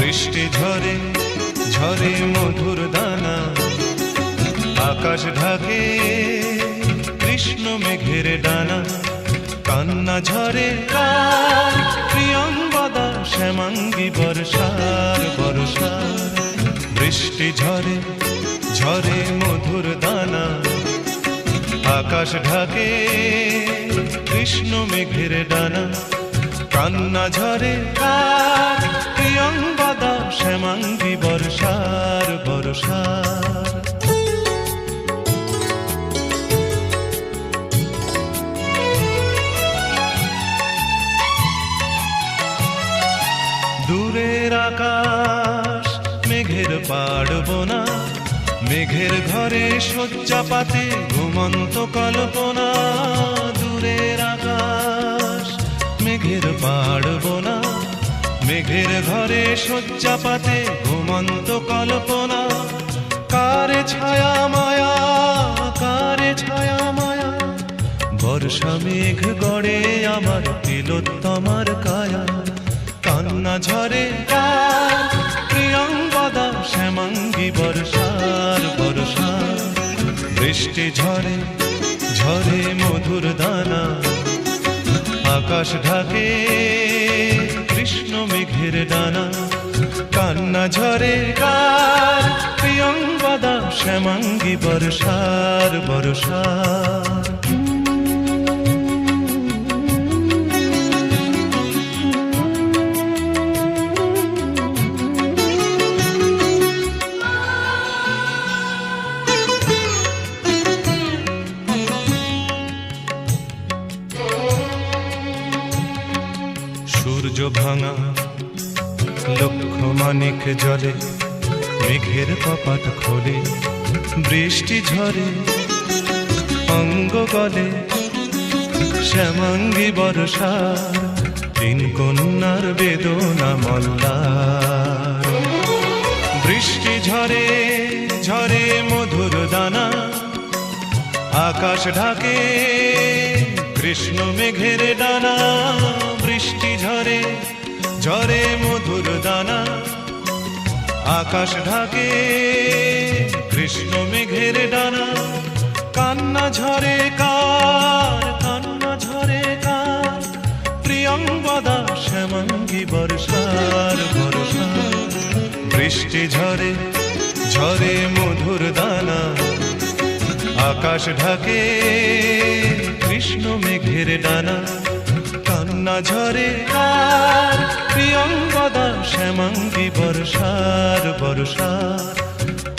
বৃষ্টি ঝরে ঝরে মধুর দানা, আকাশ ঢাকে কৃষ্ণ মেঘের ডানা। কান্না ঝরে কার প্রিয়ঙ্গদা শ্যামাঙ্গী বর্ষার বর্ষার। বৃষ্টি ঝরে ঝরে মধুর দানা, আকাশ ঢাকে কৃষ্ণ মেঘের ডানা। কান্না ঝরে কার প্রিয়ঙ্গদা শ্যামাঙ্গী বর্ষার বর্ষার। দূরের আকাশ মেঘের পাড়বনা, মেঘের ঘরে শয্যা পাতে ঘুমন্ত কল্পনা। দূরের আকাশ মেঘের পাড়বনা, মেঘের ঘরে শয্যা পাতে ঘুমন্ত কল্পনা। কারে ছায়া মায়া, কারে ছায়া মায়া, বর্ষা মেঘ গড়ে আমার তিলোত্তমার কায়া। কান্না ঝরে কার প্রিয়ঙ্গদা শ্যামাঙ্গী বর্ষার বর্ষার। বৃষ্টি ঝরে ঝরে মধুর দানা, আকাশ ঢাকে কৃষ্ণ মেঘের ডানা। কান্না ঝরে কার প্রিয়ঙ্গদা শ্যামাঙ্গী বর্ষার বর্ষার। সূর্য ভাঙা লক্ষ মানিক জলে, মেঘের কপাট খোলে বৃষ্টি ঝরে অঙ্গ গলে। শ্যামাঙ্গী বর্ষার তিন কন্যার বেদনা মল্লার। বৃষ্টি ঝরে ঝরে মধুর দানা, আকাশ ঢাকে কৃষ্ণ মেঘের ডানা। বৃষ্টি ঝরে ঝরে মধুর দানা, আকাশ ঢাকে কৃষ্ণ মেঘের ডানা। কান্না ঝরে কার, কান্না ঝরে কার প্রিয়ঙ্গদা শ্যামাঙ্গী বর্ষার বর্ষার। বৃষ্টি ঝরে ঝরে মধুর দানা, আকাশ ঢাকে কৃষ্ণ মেঘের ডানা। কান্না ঝরে কার প্রিয়ঙ্গদা শ্যামাঙ্গী বর্ষার বর্ষার।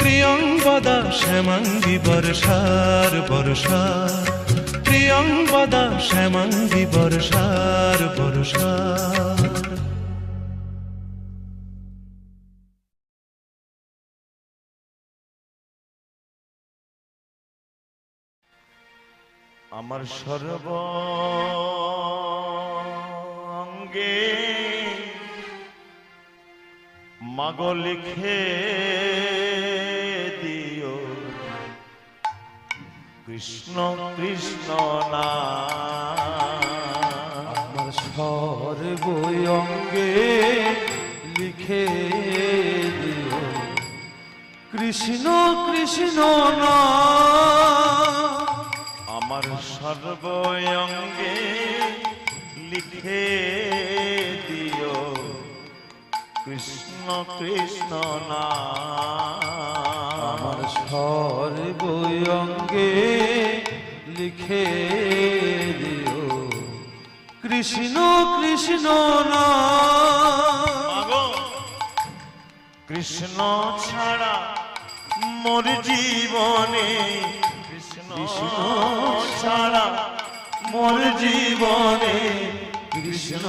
প্রিয়ঙ্গদা শ্যামাঙ্গী বর্ষার বর্ষার। প্রিয়ঙ্গদা শ্যামাঙ্গী বর্ষার বর্ষার। আমার সর্বাঙ্গে মাগো লিখে দিও কৃষ্ণ কৃষ্ণ নাম। আমার সর্বাঙ্গে লিখে দিও কৃষ্ণ কৃষ্ণ নাম। আমার সর্বাঙ্গে লিখে দিও কৃষ্ণ কৃষ্ণ নাম। আমার সর্বাঙ্গে লিখে দিও কৃষ্ণ কৃষ্ণ নাম। কৃষ্ণ ছাড়া মোর জীবনে, কৃষ্ণ ছাড়া মোর জীবনে, কৃষ্ণ